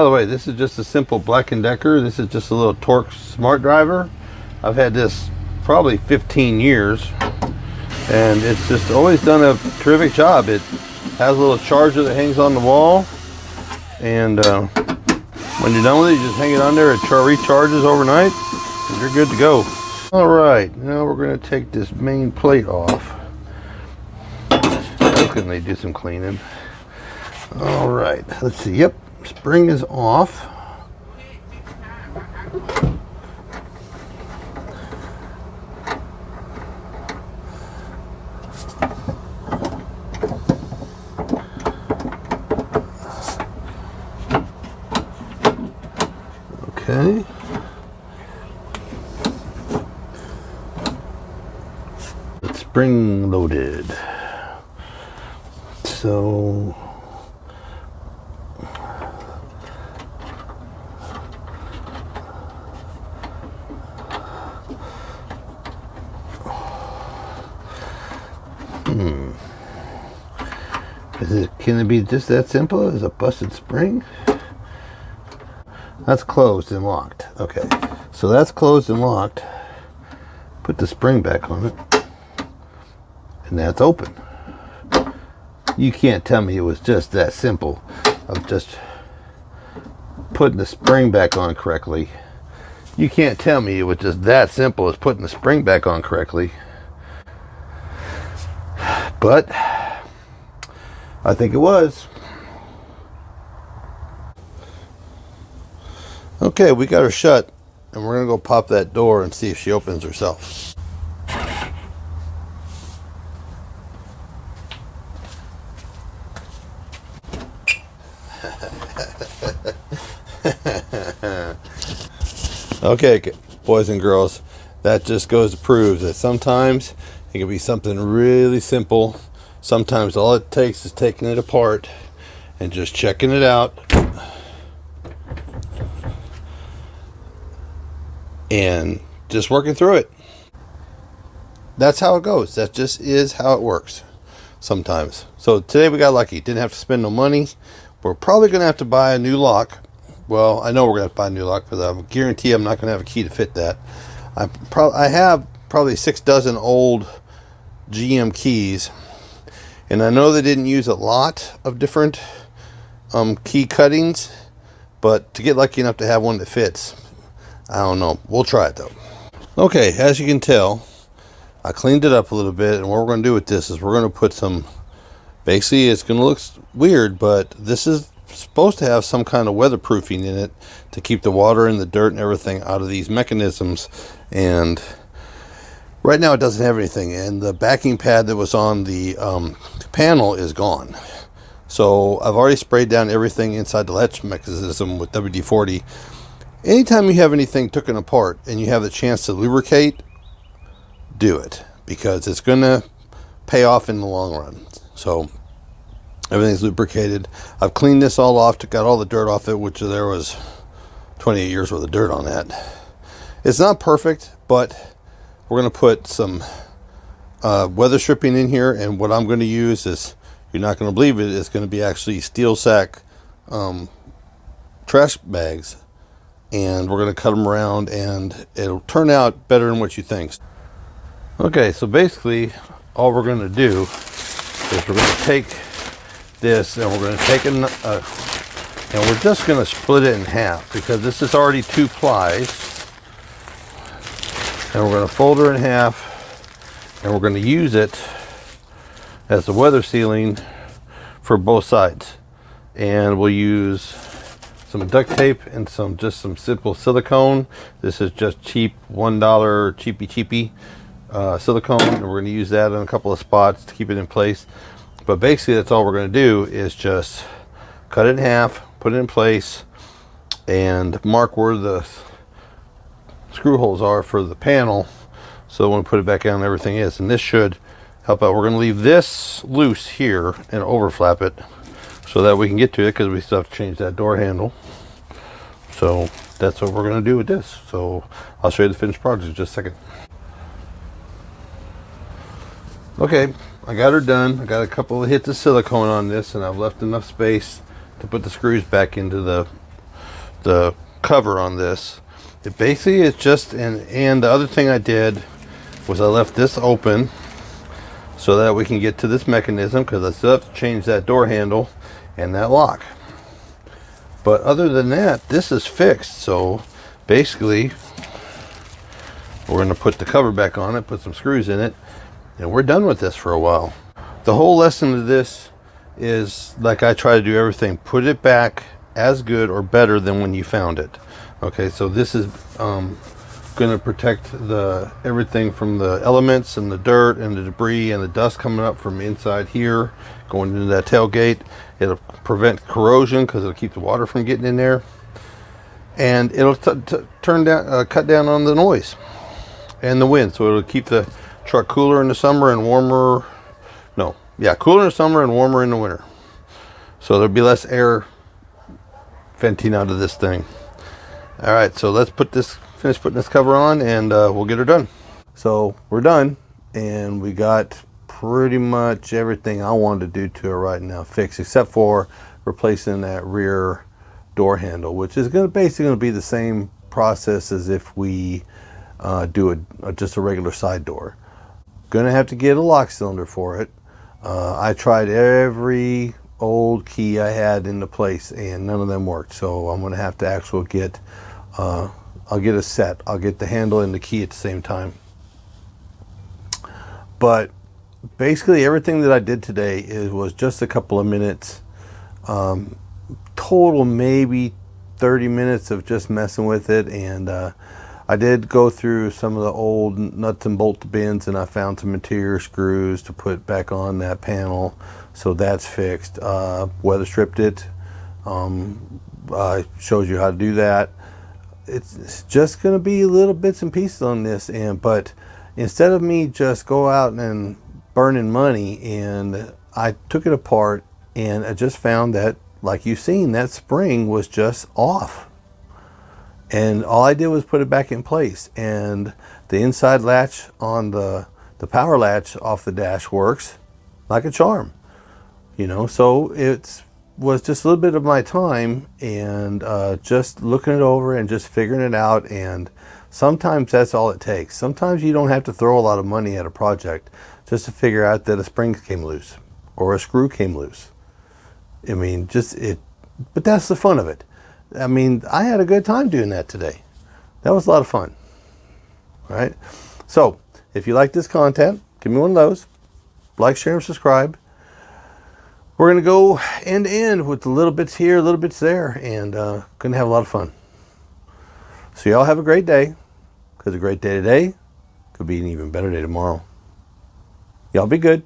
By the way, this is just a simple Black & Decker. This is just a little torque smart driver. I've had this probably 15 years, and it's just always done a terrific job. It has a little charger that hangs on the wall, and when you're done with it, you just hang it on there. It recharges overnight, and you're good to go. All right, now we're going to take this main plate off. That's going to do some cleaning. All right, let's see. Yep, spring is off. Okay. It's spring loaded. So can it be just that simple as a busted spring? That's closed and locked. Okay, so that's closed and locked. Put the spring back on it, and that's open. You can't tell me it was just that simple of just putting the spring back on correctly. You can't tell me it was just that simple as putting the spring back on correctly. But I think it was. Okay, we got her shut, and we're gonna go pop that door and see if she opens herself. Okay, boys and girls, that just goes to prove that sometimes it can be something really simple. Sometimes all it takes is taking it apart and just checking it out and just working through it. That's how it goes. That just is how it works sometimes. So today we got lucky. Didn't have to spend no money. We're probably going to have to buy a new lock. Well, I know we're going to have to buy a new lock, because I guarantee I'm not going to have a key to fit that. I have probably 6 dozen old GM keys, and I know they didn't use a lot of different key cuttings, but to get lucky enough to have one that fits, I don't know. We'll try it though. Okay, as you can tell, I cleaned it up a little bit, and what we're going to do with this is we're going to put some, basically it's going to look weird, but this is supposed to have some kind of weatherproofing in it to keep the water and the dirt and everything out of these mechanisms. And right now it doesn't have anything, and the backing pad that was on the panel is gone. So I've already sprayed down everything inside the latch mechanism with WD-40. Anytime you have anything taken apart and you have the chance to lubricate, do it, because it's going to pay off in the long run. So everything's lubricated. I've cleaned this all off, took out all the dirt off it, which there was 28 years worth of dirt on that. It's not perfect, but we're going to put some weather stripping in here, and what I'm going to use is, you're not going to believe it, it's going to be actually steel sack trash bags, and we're going to cut them around, and it'll turn out better than what you think. Okay, so basically all we're going to do is we're going to take this, and we're going to take and we're just going to split it in half, because this is already 2 plies, and we're going to fold her in half, and we're going to use it as the weather sealing for both sides. And we'll use some duct tape and some simple silicone. This is just cheap $1 cheapy silicone, and we're going to use that in a couple of spots to keep it in place. But basically that's all we're going to do, is just cut it in half, put it in place, and mark where the screw holes are for the panel, so when we put it back on, everything is. And this should help out. We're going to leave this loose here and overflap it so that we can get to it, because we still have to change that door handle. So that's what we're going to do with this. So I'll show you the finished product in just a second. Okay, I got her done. I got a couple of hits of silicone on this, and I've left enough space to put the screws back into the the cover on this. It basically is just, and the other thing I did was I left this open so that we can get to this mechanism, because I still have to change that door handle and that lock. But other than that, this is fixed. So basically, we're going to put the cover back on it, put some screws in it, and we're done with this for a while. The whole lesson of this is, like I try to do everything, put it back as good or better than when you found it. Okay, so this is going to protect everything from the elements and the dirt and the debris and the dust coming up from inside here going into that tailgate. It'll prevent corrosion because it'll keep the water from getting in there, and it'll cut down on the noise and the wind, so it'll keep the truck cooler in the summer and warmer. Cooler in the summer and warmer in the winter. So there'll be less air venting out of this thing. All right, so let's finish putting this cover on, and we'll get her done. So we're done, and we got pretty much everything I wanted to do to her right now fixed, except for replacing that rear door handle, which is basically going to be the same process as if we do just a regular side door. Gonna have to get a lock cylinder for it. I tried every old key I had into place, and none of them worked. So I'm gonna have to actually get I'll get a set. I'll get the handle and the key at the same time. But basically everything that I did today was just a couple of minutes. Total maybe 30 minutes of just messing with it, and I did go through some of the old nuts and bolt bins, and I found some interior screws to put back on that panel, so that's fixed. Weather stripped it. I showed you how to do that. It's just going to be little bits and pieces on this, but instead of me just go out and burning money, and I took it apart, and I just found that, like you've seen, that spring was just off. And all I did was put it back in place, and the inside latch on the power latch off the dash works like a charm, so it was just a little bit of my time, and just looking it over and just figuring it out. And sometimes that's all it takes. Sometimes you don't have to throw a lot of money at a project just to figure out that a spring came loose or a screw came loose. But that's the fun of it. I had a good time doing that today. That was a lot of fun. All right. So if you like this content, give me one of those. Like, share, and subscribe. We're going to go end to end with the little bits here, little bits there, and going to have a lot of fun. So y'all have a great day, because a great day today could be an even better day tomorrow. Y'all be good.